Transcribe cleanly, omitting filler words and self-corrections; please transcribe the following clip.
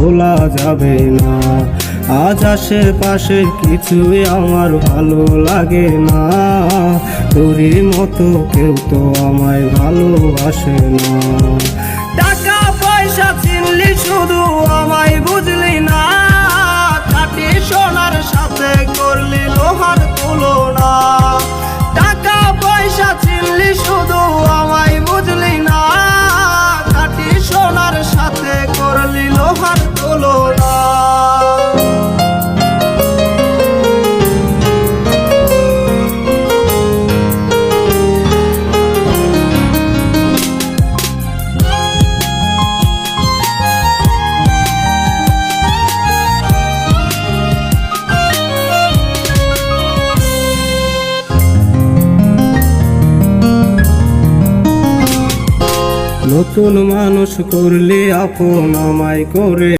ভোলা যাবে না। আজ আশেপাশে কিছুই আমার ভালো লাগে না, তোরই মতো কেউ তো আমায় ভালোবাসে না। টাকা পয়সা চিনলি শুধু আমায় বুঝলি না, খাঁটি সোনার সাথে করলি লোহার তুলনা। টাকা পয়সা চিনলি শুধু আমায় বুঝলি না, খাঁটি সোনার সাথে করলি লোহার তুলনা। নতুন মানুষ করলি আপন আমায় করে।